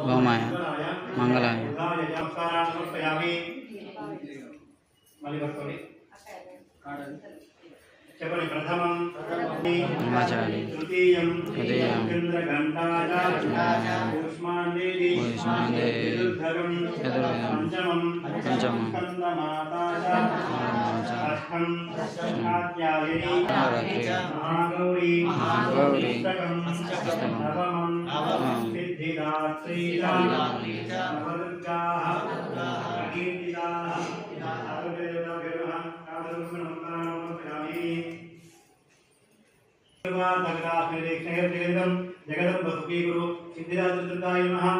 గోమాయ మంగళాయ చెప్పండి. ప్రథమం బ్రహ్మచారి తృతీయం తృతీయం ఊష్మాందేవి చతుర్థకం పంచమం అష్టం మహాగౌరీ నవమం సిద్ధిదాత్రీ నవదుర్గాః ప్రకీర్తితాః जगदम्ब सुखी गुरु सिद्धिदात्रिदुर्गाय नमः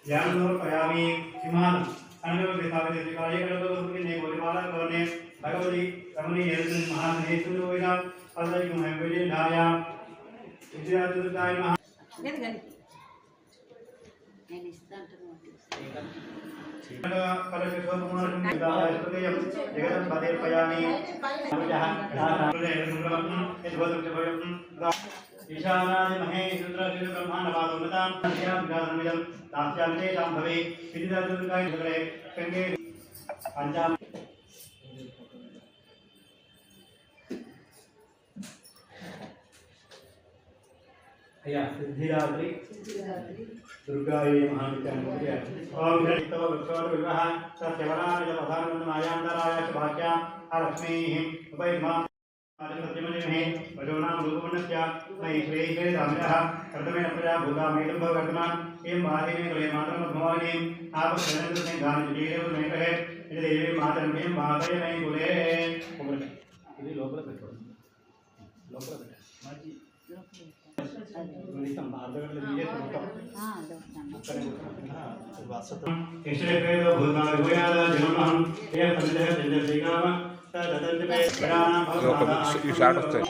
ध्यान समर्पयामि सिंहासनं अन्यं स्थापित शिखाय कल्पवस्तुके ने गोलिमाला करने भगवती रमणीय महासनेश्वरोया पदवी महंगले धाया सिद्धिदात्रिदुर्गाय नमः నేను ఇస్తాను ईशानादि महेश्वर ब्रह्मांडवादोन्नतां विद्यामिदं दास्यामितेषां भवे सिद्धिदात्रिदुर्गाय नमः गंगे पंचाम अय्या सिद्धिदात्री दुर्गाय महाविद्यालय ओम गणितव वृक्षोर विवाह सत्यवराय प्रधानमंत्रमायांतराय शुभाख्या लक्ष्मीः उपैर्मा सत्यमनिमहे वजोनां रूपमन्नस्य मयि श्रेयसे दामिरः कर्तमेन प्रजा भूतामेतं भववर्तमान एं बाहेने कुले मातरं भवानीं आपश्रयन्तु से गानि जीरेव मे कहे इति देवी मातरं एं बाहय मे कुले ఇది లోపల పెట్టండి లోపల పెట్టండి మాజీ లోపల మార్గంలో దిగే మొత్తం అక్కడే వాసతం ఇశ్రేపేదో భూతాయ భూయాద జనమహం ఏ సందేహ దివ్యదేగామ తదతంతే ప్రాణ భగవాన్ ఈ షాట్ వస్తాయి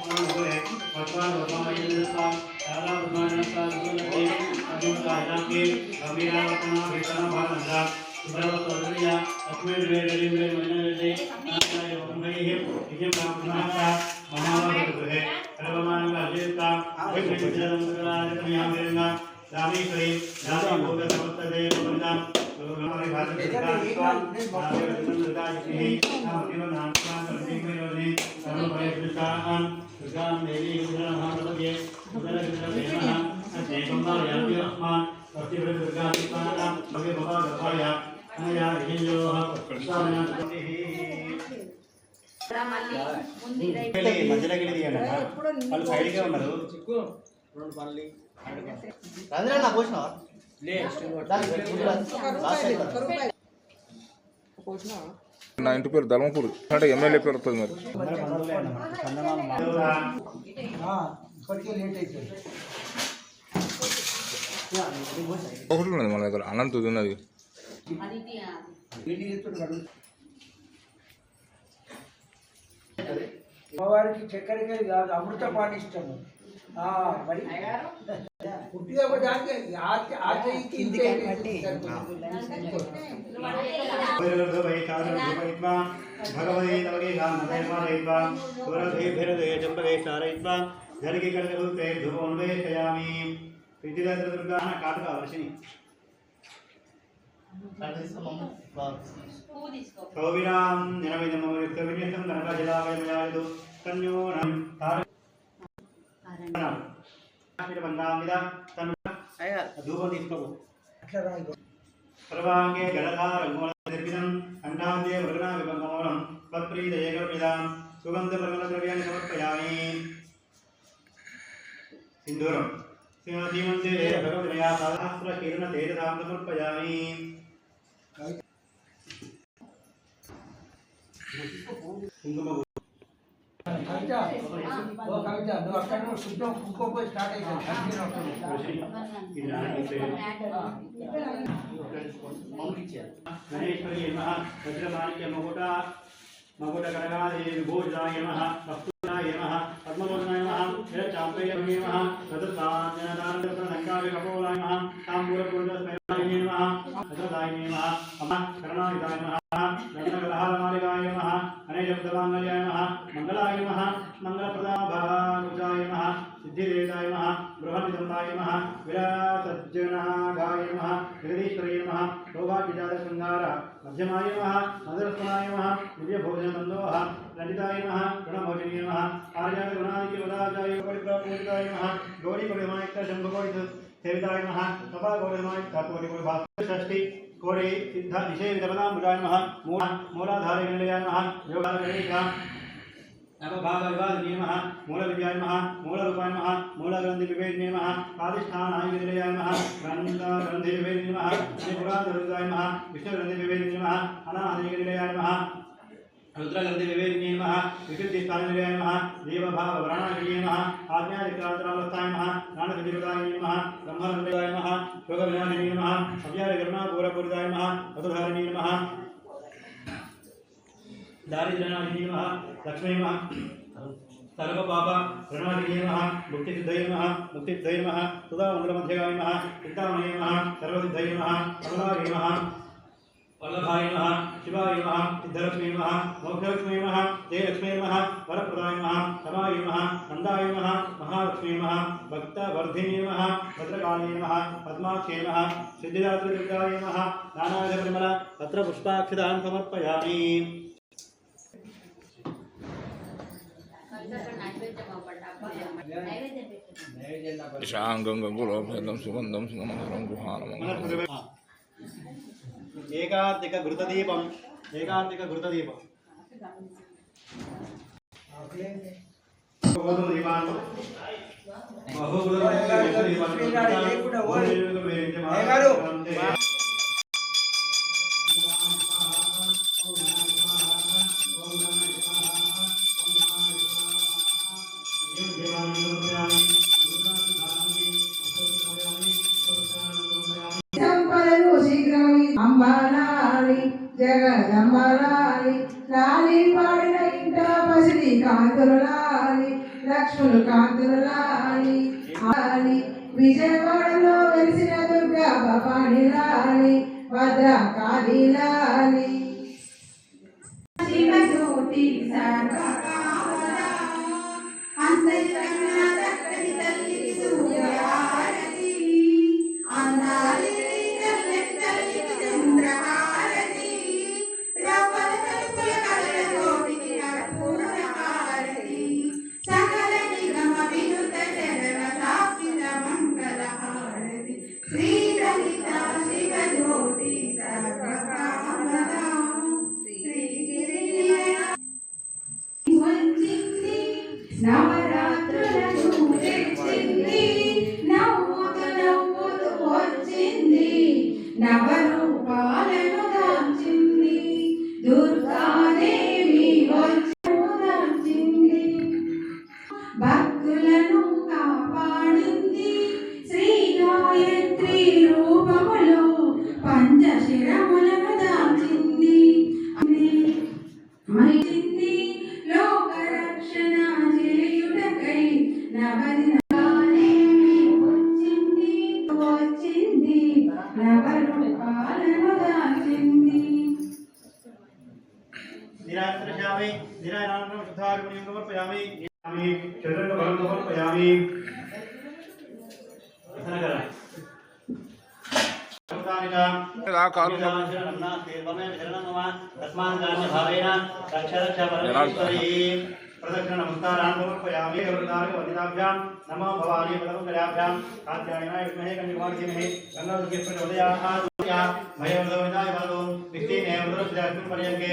భగవాన్ భగవాన్ చాలా భగవాన్ సాధులకి అజుకాయాకి అభిరావతన వితన భారత సుబ్రహ్మణ్య అస్మే వేదలింగే మననదే ఆయ ఓంభైః ఇయం బ్రహ్మణః మహావతుః సర్వమానంగా అజేత విజ్ఞానముద్రాయతమయామేన రామేశ్వరి రామభూత సమస్తదే వందన హరి భారత సుదాయిని నామదేవనామః సర్వేయోని సర్వభయకృతాః దుర్గాం దేవీ ఉగ్రమహాప్రభే ఉగ్రవిగ్రహేణ దేవంబాయామ్యస్మాన్ సత్యవ్రత దుర్గాదిపాన భగే భవ గర్భాయ అనయా విజయోః ప్రసాదనాతి మధ్యలోకి తీయండి వాళ్ళు సైడ్గా ఉన్నారు రెండు పనులు రంజన పోసినా నా ఇంటి పేరు ధర్మపూర్ అంటే ఎమ్మెల్యే పేరు వస్తుంది మరి ఒకటి ఉన్నది మన దగ్గర అనంతది ఉన్నది అమ్మవారికి చక్కెరకాయ కాదు అమృతపాణి ఇష్టము మరి పుట్టిగా సౌవిరాం నిరవిధం గణపజలావయమయాయదు కన్యోనం ధూపం తీసుకో సర్వాంగే గణధారంగోళం అండాంతే మృగణా విభంగమూలం తత్ప్రీతయేకర్మిదాం సుగంధపర్మలద్రవ్యాన్ని సమర్పయామి సింధూరం శ్రీమంతే భగవద్మయా సహస్రకిరణ తేజసాం సమర్పయామి కుంకుమ కవిత నువ్వు అక్కడ శుద్ధం కుంకుమ స్టార్ట్ అయిపోయింది गणेश्वरी नमः वज्रमाणिक्य मकुट कनकादेवी विभूषिताय नमः वस्तुनाय नमः पद्मलोचनाय नमः चापय नमः तदसान्यदानंदप्रसंगाय कपोलाय नमः ताम्बूलपूर्णस्मरणाय नमः भद्रदाय नमः अमः करुणानिधाय नमः रत्नकलहारमालिकाय नमः अनेकशब्दमाङ्गल्याय नमः मंगलाय नमः मंगलप्रदाभानुजाय नमः सिद्धिदेवताय नमः बृहन्निदम्बाय नमः विलासज्जनागाय नमः जगदीश्वराय नमः सौभाग्यजातशृङ्गार मध्यमाय नमः मधुरस्वनाय नमः दिव्यभोजनबन्धोः ललिताय नमः गुणभोजनीय नमः आर्यागुणादिक्यवदाचार्य परिप्रापूजिताय नमः गौरीपरिमाणिक शम्भुकोटि सेविताय नमः सभागौरीमाणिक षष्ठी कोटि सिद्ध निषेवितपदाम्बुजाय नमः मूलाधारगणलयाय नमः योगाधरणीभ्यां नवभागविवादिनी नमः मूलविद्याय नमः मूलरूपाय नमः मूलग्रन्थिविभेदिनी नमः स्वादिष्ठानायविनिलयाय नमः ग्रन्थिविभेदिनी नमः पुरातरुद्राय नमः विष्णुग्रन्थिविभेदिनी नमः अनाहनिलयाय नमः रुद्रग्रन्थिविभेदिनी नमः विशुद्धिस्थाननिलयाय नमः देवभाववराणागिरिये नमः आज्ञादिक्रान्तरावस्थाय नमः ज्ञानविधिप्रदाय नमः ब्रह्मरन्ध्राय नमः योगविनाशिनी नमः अव्यायकरुणापूरपूरिताय नमः वधुधारिणी नमः दारिद्र्यनाशिनी नमः लक्ष्मी नमः सर्वपाप प्रणाशिनी नमः मुक्तिसिद्धये नमः मुक्तिसिद्धये नमः सुधामंगलमध्यगाय नमः चिन्तामणये नमः सर्वसिद्धये नमः कमलाय नमः वल्लभाय नमः शिवाय नमः सिद्धलक्ष्मी नमः मोक्षलक्ष्मी नमः जयलक्ष्मी नमः वरप्रदाय नमः समाय नमः नन्दाय नमः महालक्ष्मी नमः भक्तवर्धिनी नमः भद्रकाली नमः पद्माक्षी नमः सिद्धिदात्रिदुर्गाय नमः नानाविधपरिमल पत्रपुष्पाक्षतां समर्पयामि। शांगं गुलाबं सुगंधं सुमंगलं गुहानमंगलं एकार्तिक घृतदीपं అంబాలాలి జగదంబాలాలి లాలి పాడిన ఇంట పసిడి కాంతులాలి లక్ష్ములు కాంతులాలి ఆలి విజయవాడలో వెలిసిన దుర్గా భవాని లాలి భద్రకాళి లాలి శివజ్యోతి నవరాత్రులను తెచ్చింది నవ్వుతూ నవ్వుతూ వచ్చింది నవరూపాలను దాల్చింది దుర్గాదేవి దాల్చింది భక్తులను కాపాడింది శ్రీ గాయత్రి రూపములో పంచశిరములను దాల్చింది మైచింది లోకరక్షణ చేయుటకై నవదినాలేమి వచ్చింది వచ్చింది నవరూపాలను దాల్చింది निरात्रशामि निरानानं शुद्धार्पणं समर्पयामि चतुर्भुजं समर्पयामि इतनकरा प्रदक्षिण नमस्कारान् समर्पयामि वन्दिताभ्यां नमो भवानी पदमङ्गलाभ्यां कात्यायनाय विद्महे कन्याकुमारीमहे गङ्गाधरप्रचोदयाः भयवदविदाय वदो विष्णुमेव रुद्रस्यास्मिन् पर्यङ्के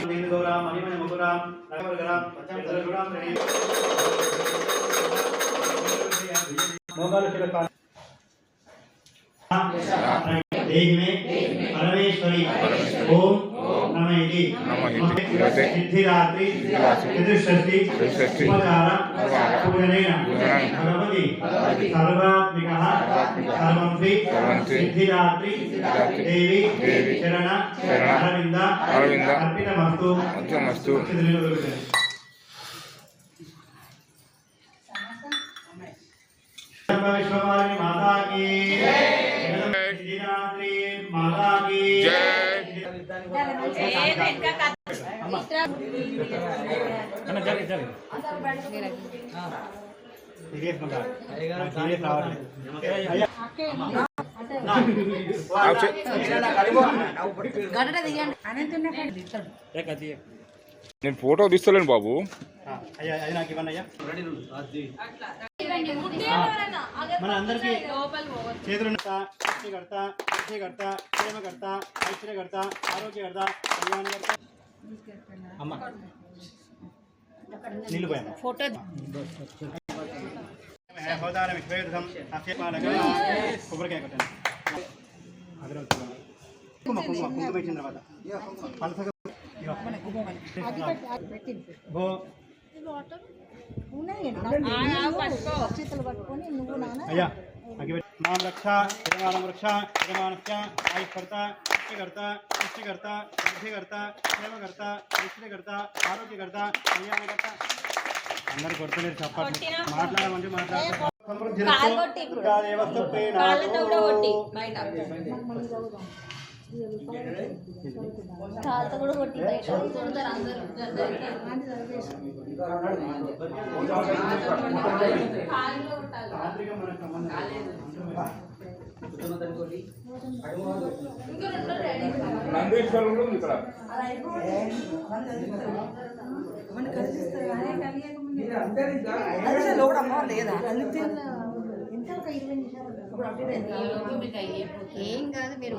श्रीगौरां मणिमणिमुकुरां नगरगरां पञ्चमधरगुणां प्रणीय मोगालशिरका देहि में परमेश्वरी ओम नमः सिद्धिरात्रि चतुष्षष्टि उपचार పూజనేన భగవతి సర్వాత్మికః సర్వంశ్రీ సిద్ధిదాత్రి దేవి శరణ అరవింద అర్పితమస్తు. విశ్వమాలిని మాతా కీ సిద్ధిదాత్రి మాతా కీ నేను ఫోటో తీస్తలేను బాబు. అయ్యా అది నాకు ఇవ్వండి అయ్యా. మన అందరికీ చేతులు సృష్టికర్త సృష్టికర్త ప్రేమకర్త ఐశ్వర్యకర్త ఆరోగ్యకర్త కళ్యాణకర్త అమ్మ నీళ్ళు పోయాను ఫోటో హోదాన విశ్వేదం అస్యపాలక కొబ్బరికాయ కొట్టండి. కుంకుమ కుంకుమ కుంకుమ ఇచ్చిన తర్వాత పలసగా అయ్యా మాం రక్ష యజమానం రక్ష యజమానస్య ఆయుష్కర్త సృష్టికర్త సృష్టికర్త బుద్ధికర్త ప్రేమకర్త ఐశ్వర్యకర్త ఆరోగ్యకర్త కళ్యాణకర్త. అందరు కొడుతున్నారు చప్పట్లు. మాట్లాడమంటే మాట్లాడతారు. కాళ్ళతో కూడా కొట్టి బయట అందరూ ఏం కాదు మీరు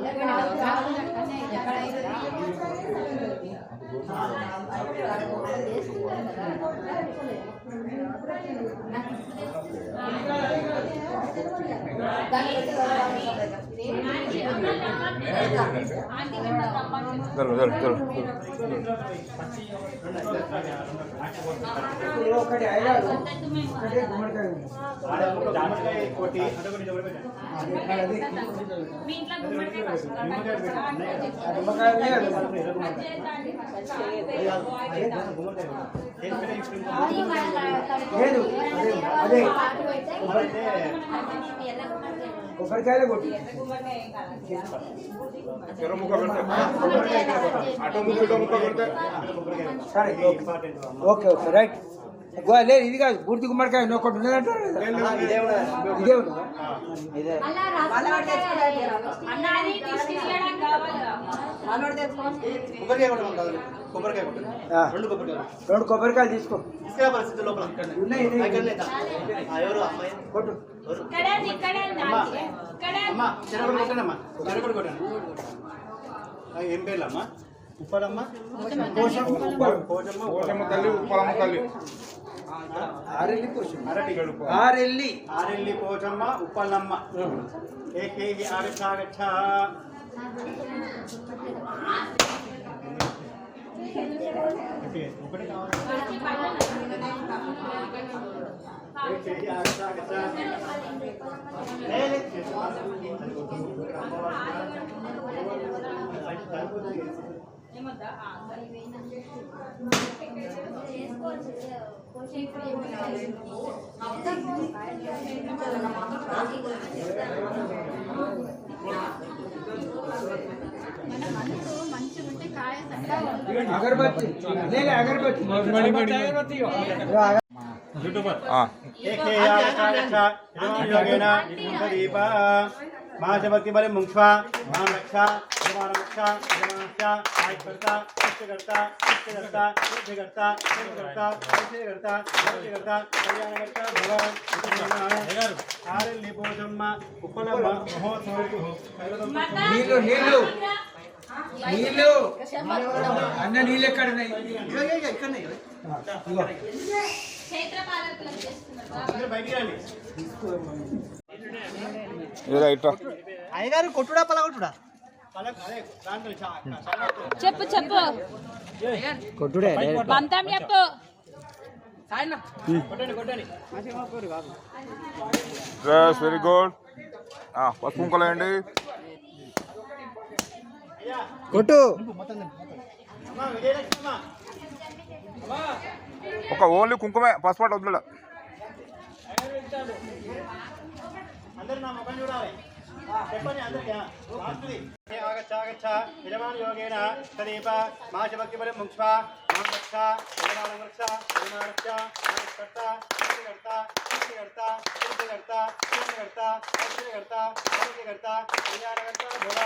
కొబ్బరికాయలు కొట్టి ఓకే ఓకే రైట్. లేదు ఇది కాదు పూర్తి గుమ్మడికాయ నొక్కటి ఉన్నదంటారు. ఇదే ఉన్నదా? రెండు కొబ్బరికాయలు తీసుకో. కొట్టు ఏం పేర్లమ్మా? ఉప్పలమ్మ పోచమ్మ తల్లి ఉప్పలమ్మ తల్లి ఆరెల్లి పోచమ్మ ఉప్పలమ్మ. ఏకేహి ఆగచ్చాగచ్చ. ఒకటి అగరబత్తి అగరబత్తి महाशक्ति बल मुंक्ष्वा मां रक्षा यजमान रक्षा यजमानस्य आयुष्कर्ता सृष्टिकर्ता सृष्टिकर्ता बुद्धिकर्ता प्रेमकर्ता ऐश्वर्यकर्ता आरोग्यकर्ता कल्याणकर्ता भगवान आरेल्ली पोचम्म उप्पलम्म महोत्सव నీళ్ళు నీళ్ళు నీళ్ళు అన్న నీళ్ళు ఎక్కడ ఉన్నాయి? అయ్యగారు కొట్టుడా పలగొట్టుడా? చెప్పు చెప్పు కొట్టుడే పంతం చెప్పు. Yes, very good. పసుపు కుంకలేండి. కొట్టు ఒక ఓన్లీ కుంకుమే పసుపు పాట వద్దులే. అందరూ నా ముఖం చూడాలి. చెప్పండి అందరికీ. ఆగచ్చ ఆగచ్చ యజమాన యోగేన తదీప మాశభక్తిబలం ముక్ష్వ మాం రక్ష యజమానం రక్ష యజమానక్ష మానస్కర్త కర్త కర్త కర్త కర్త కర్త కర్త కర్త కళ్యాణకర్త భోళ